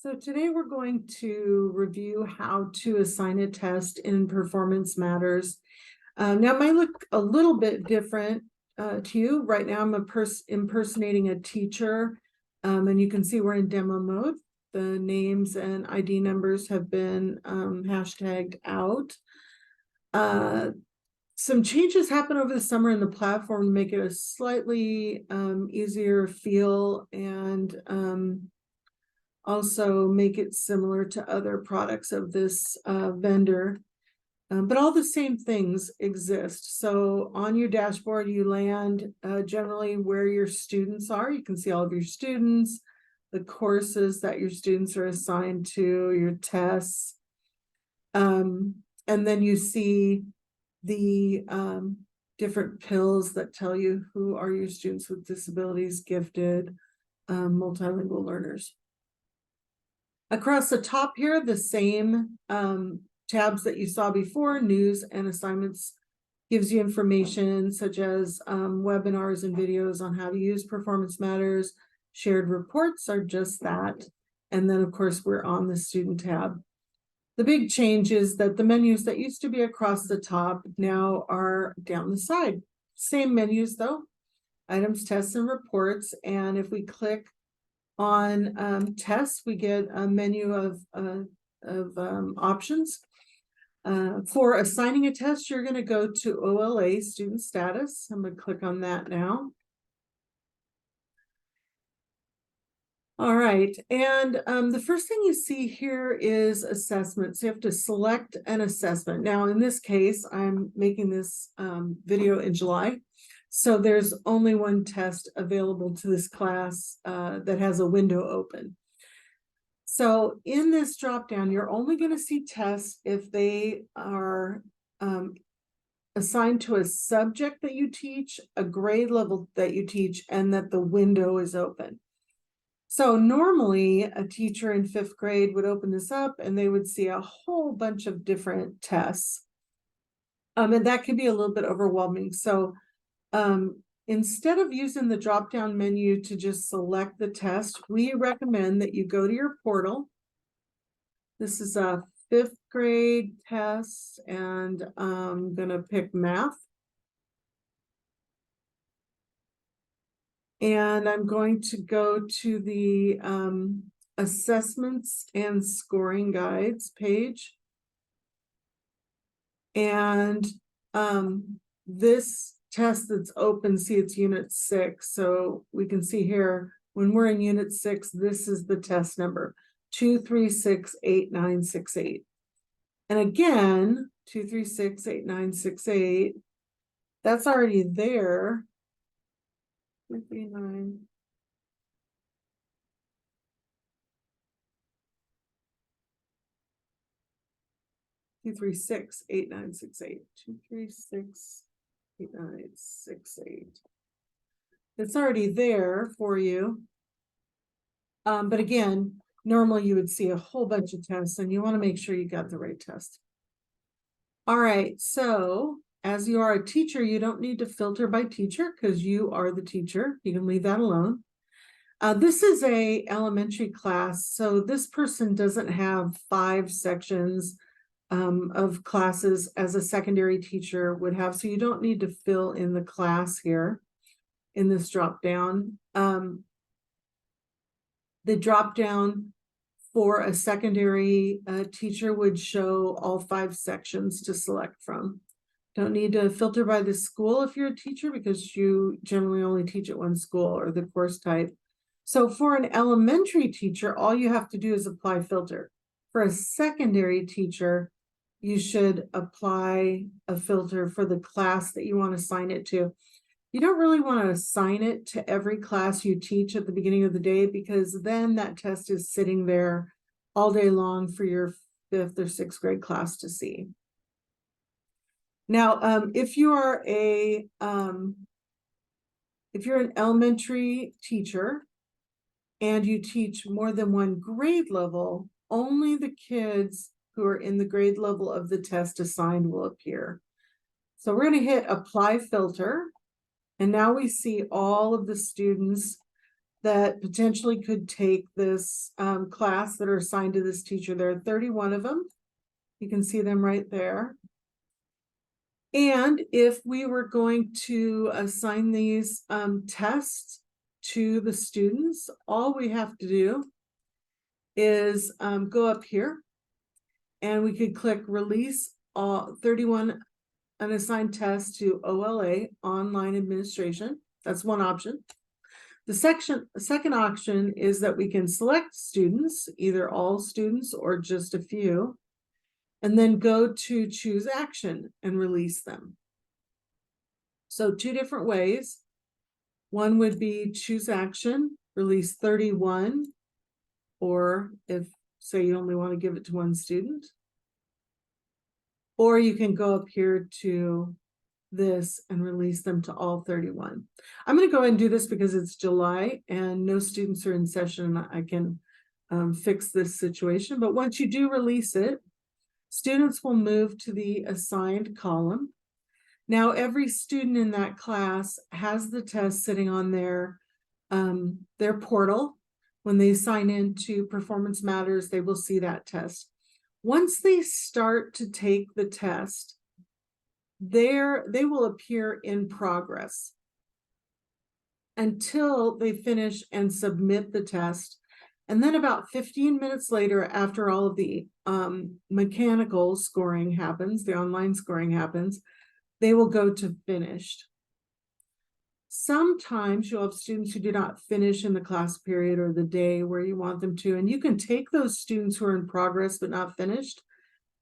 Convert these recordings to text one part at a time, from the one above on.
So today we're going to review how to assign a test in Performance Matters. Now it might look a little bit different to you. Right now I'm impersonating a teacher, and you can see we're in demo mode. The names and ID numbers have been hashtagged out. Some changes happen over the summer in the platform to make it a slightly easier feel and also make it similar to other products of this vendor. But all the same things exist. So on your dashboard, you land generally where your students are. You can see all of your students, the courses that your students are assigned to, your tests. And then you see the different pills that tell you who are your students with disabilities, gifted, multilingual learners. Across the top here, the same tabs that you saw before, news and assignments, gives you information such as webinars and videos on how to use Performance Matters. Shared reports are just that. And then, of course, we're on the student tab. The big change is that the menus that used to be across the top now are down the side. Same menus though, items, tests, and reports. And if we click on tests, we get a menu of options. For assigning a test, you're going to go to OLA, student status. I'm going to click on that now. All right, and the first thing you see here is assessment. So you have to select an assessment. Now, in this case, I'm making this video in July. So there's only one test available to this class that has a window open. So in this dropdown, you're only going to see tests if they are assigned to a subject that you teach, a grade level that you teach, and that the window is open. So normally a teacher in 5th grade would open this up and they would see a whole bunch of different tests. And that can be a little bit overwhelming. So instead of using the drop-down menu to just select the test, we recommend that you go to your portal. This is a 5th grade test, and I'm going to pick math. And I'm going to go to the assessments and scoring guides page. And this test that's open, see, it's unit 6. So we can see here, when we're in unit 6, this is the test number, 2368968. And again, 2368968, that's already there. 239. 2368968. 2368968. It's already there for you. But again, normally you would see a whole bunch of tests and you want to make sure you got the right test. All right, so as you are a teacher, you don't need to filter by teacher because you are the teacher. You can leave that alone. This is a elementary class, so this person doesn't have 5 sections of classes as a secondary teacher would have, so you don't need to fill in the class here in this drop down. The drop down for a secondary teacher would show all 5 sections to select from. Don't need to filter by the school if you're a teacher because you generally only teach at one school or the course type. So for an elementary teacher, all you have to do is apply filter. For a secondary teacher, you should apply a filter for the class that you want to assign it to. You don't really want to assign it to every class you teach at the beginning of the day because then that test is sitting there all day long for your 5th or 6th grade class to see. Now, if you're an elementary teacher and you teach more than one grade level, only the kids who are in the grade level of the test assigned will appear. So we're going to hit apply filter. And now we see all of the students that potentially could take this class that are assigned to this teacher. There are 31 of them. You can see them right there. And if we were going to assign these tests to the students, all we have to do is go up here, and we could click release all 31 unassigned tests to OLA, online administration. That's one option. The second option is that we can select students, either all students or just a few, and then go to choose action and release them. So two different ways. One would be choose action, release 31, or if, say, you only want to give it to one student. Or you can go up here to this and release them to all 31. I'm going to go ahead and do this because it's July and no students are in session. I can fix this situation. But once you do release it, students will move to the assigned column. Now, every student in that class has the test sitting on their portal. When they sign into Performance Matters, they will see that test. Once they start to take the test, they will appear in progress until they finish and submit the test. And then about 15 minutes later, after all of the mechanical scoring happens, the online scoring happens, they will go to finished. Sometimes you'll have students who do not finish in the class period or the day where you want them to, and you can take those students who are in progress but not finished,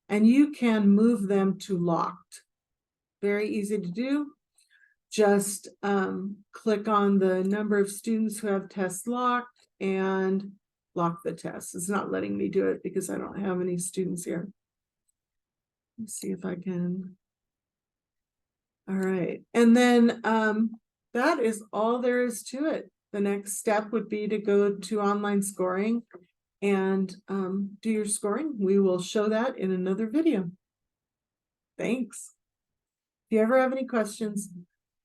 and you can move them to locked. Very easy to do. Just click on the number of students who have tests locked and lock the test. It's not letting me do it because I don't have any students here. Let's see if I can. All right, and then that is all there is to it. The next step would be to go to online scoring and do your scoring. We will show that in another video. Thanks. If you ever have any questions,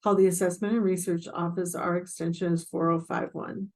call the Assessment and Research Office. Our extension is 4051.